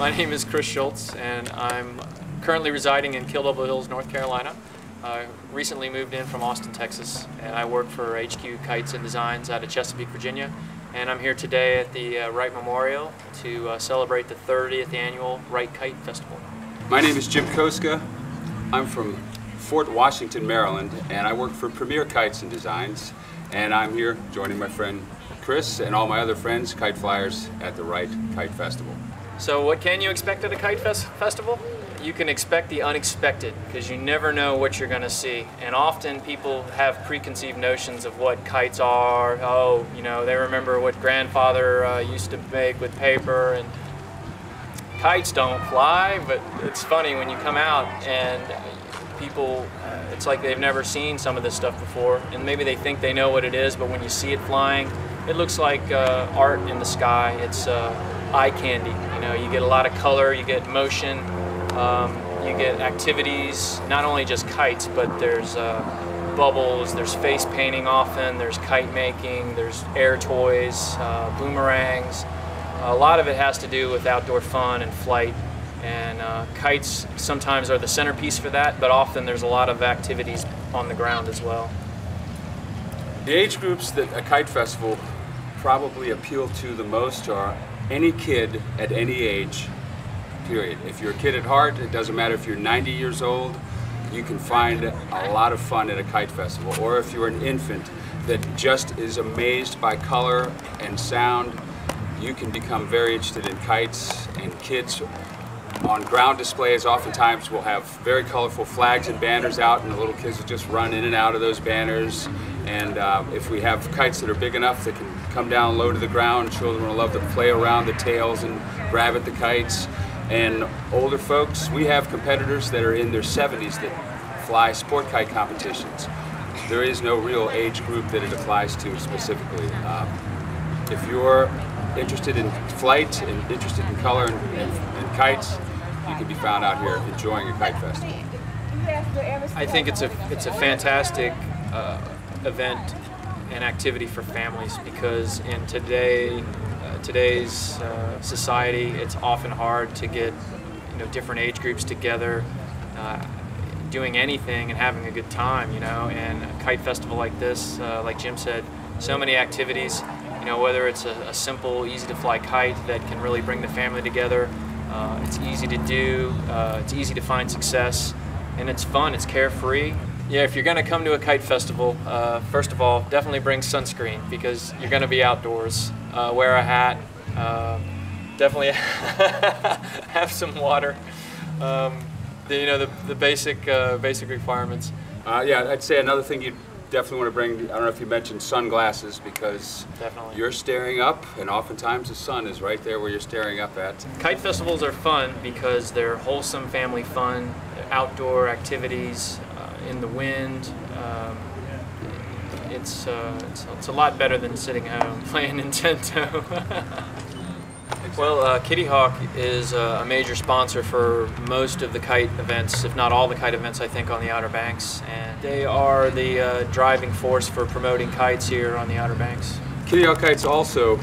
My name is Chris Schultz, and I'm currently residing in Kill Devil Hills, North Carolina. I recently moved in from Austin, Texas, and I work for HQ Kites and Designs out of Chesapeake, Virginia. And I'm here today at the Wright Memorial to celebrate the 30th Annual Wright Kite Festival. My name is Jim Koska. I'm from Fort Washington, Maryland, and I work for Premier Kites and Designs. And I'm here joining my friend Chris and all my other friends, kite flyers, at the Wright Kite Festival. So what can you expect at a kite festival? You can expect the unexpected, because you never know what you're going to see. And often people have preconceived notions of what kites are. Oh, you know, they remember what grandfather used to make with paper, and kites don't fly. But it's funny when you come out and people, it's like they've never seen some of this stuff before, and maybe they think they know what it is, but when you see it flying, it looks like art in the sky. It's eye candy. You know, you get a lot of color, you get motion, you get activities, not only just kites, but there's bubbles, there's face painting often, there's kite making, there's air toys, boomerangs. A lot of it has to do with outdoor fun and flight. And kites sometimes are the centerpiece for that, but often there's a lot of activities on the ground as well. The age groups that a kite festival probably appeal to the most are any kid at any age, period. If you're a kid at heart, it doesn't matter if you're 90 years old, you can find a lot of fun at a kite festival. Or if you're an infant that just is amazed by color and sound, you can become very interested in kites. And kids on ground displays oftentimes will have very colorful flags and banners out, and the little kids will just run in and out of those banners. And if we have kites that are big enough that can come down low to the ground, children will love to play around the tails and grab at the kites. And older folks, we have competitors that are in their 70s that fly sport kite competitions. There is no real age group that it applies to specifically. If you're interested in flight and interested in color and kites, you can be found out here enjoying a kite festival. I think it's a fantastic event and activity for families, because in today's society, it's often hard to get different age groups together doing anything and having a good time, and a kite festival like this, like Jim said, so many activities. Whether it's a simple, easy-to-fly kite that can really bring the family together, it's easy to do, it's easy to find success, and it's fun, it's carefree. Yeah, if you're going to come to a kite festival, first of all, definitely bring sunscreen, because you're going to be outdoors. Wear a hat, definitely have some water, the basic requirements. Yeah, I'd say another thing you definitely want to bring, I don't know if you mentioned sunglasses, because definitely you're staring up, and oftentimes the sun is right there where you're staring up at. Kite festivals are fun because they're wholesome family fun, outdoor activities, in the wind. It's a lot better than sitting home playing Nintendo. Well, Kitty Hawk is a major sponsor for most of the kite events, if not all the kite events, I think, on the Outer Banks. And they are the driving force for promoting kites here on the Outer Banks. Kitty Hawk Kites also,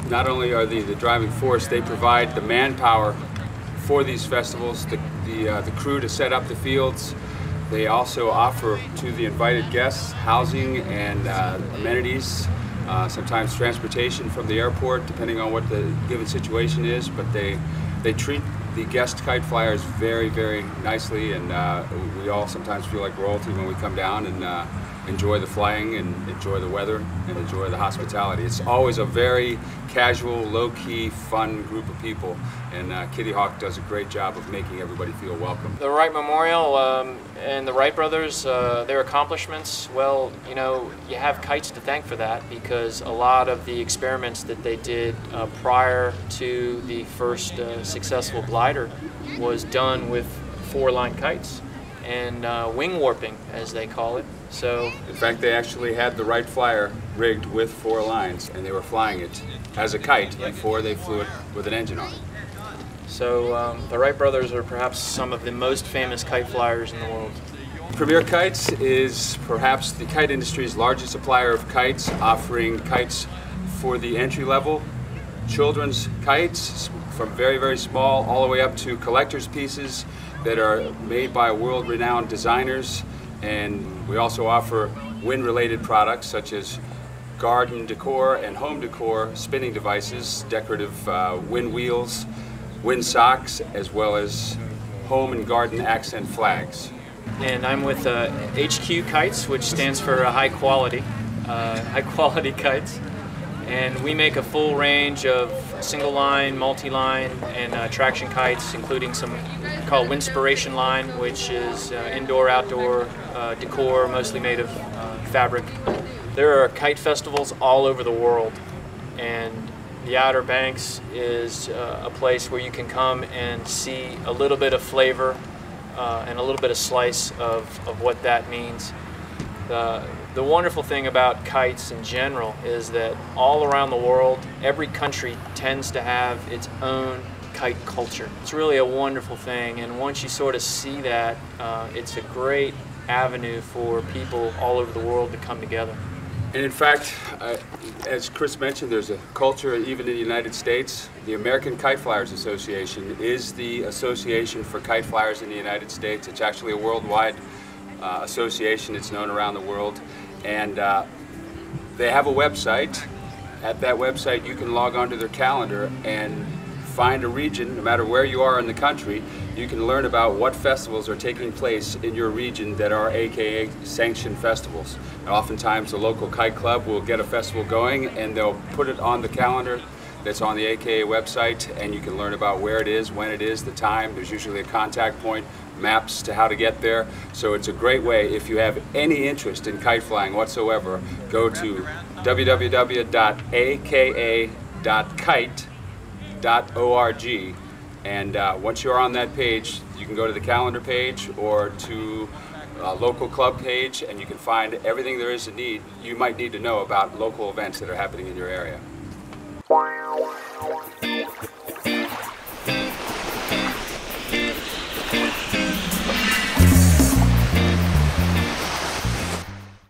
not only are the driving force, they provide the manpower for these festivals, the crew to set up the fields. They also offer to the invited guests housing and amenities. Sometimes transportation from the airport, depending on what the given situation is, but they treat the guest kite flyers very, very nicely, and we all sometimes feel like royalty when we come down and enjoy the flying and enjoy the weather and enjoy the hospitality. It's always a very casual, low-key, fun group of people, and Kitty Hawk does a great job of making everybody feel welcome. The Wright Memorial and the Wright Brothers, their accomplishments, well, you have kites to thank for that, because a lot of the experiments that they did prior to the first successful glider was done with four-line kites and wing warping, as they call it. So, in fact, they actually had the Wright Flyer rigged with four lines, and they were flying it as a kite before they flew it with an engine on it. So the Wright Brothers are perhaps some of the most famous kite flyers in the world. Premier Kites is perhaps the kite industry's largest supplier of kites, offering kites for the entry level, children's kites, from very, very small all the way up to collector's pieces that are made by world-renowned designers. And we also offer wind-related products such as garden decor and home decor spinning devices, decorative wind wheels, wind socks, as well as home and garden accent flags. And I'm with HQ Kites, which stands for high quality kites. And we make a full range of single line, multi-line, and traction kites, including some called Windspiration line, which is indoor-outdoor decor, mostly made of fabric. There are kite festivals all over the world, and the Outer Banks is a place where you can come and see a little bit of flavor and a little bit of slice of what that means. The wonderful thing about kites in general is that all around the world, every country tends to have its own kite culture. It's really a wonderful thing, and once you sort of see that, it's a great avenue for people all over the world to come together. And in fact, as Chris mentioned, there's a culture even in the United States. The American Kite Flyers Association is the association for kite flyers in the United States. It's actually a worldwide association. It's known around the world. And they have a website. At that website, you can log onto their calendar and find a region, no matter where you are in the country. You can learn about what festivals are taking place in your region that are AKA sanctioned festivals. And oftentimes the local kite club will get a festival going and they'll put it on the calendar that's on the AKA website, and you can learn about where it is, when it is, the time. There's usually a contact point, maps to how to get there. So it's a great way, if you have any interest in kite flying whatsoever, go to www.aka.kite.org. And once you're on that page, you can go to the calendar page or to a local club page, and you can find everything there is you might need to know about local events that are happening in your area.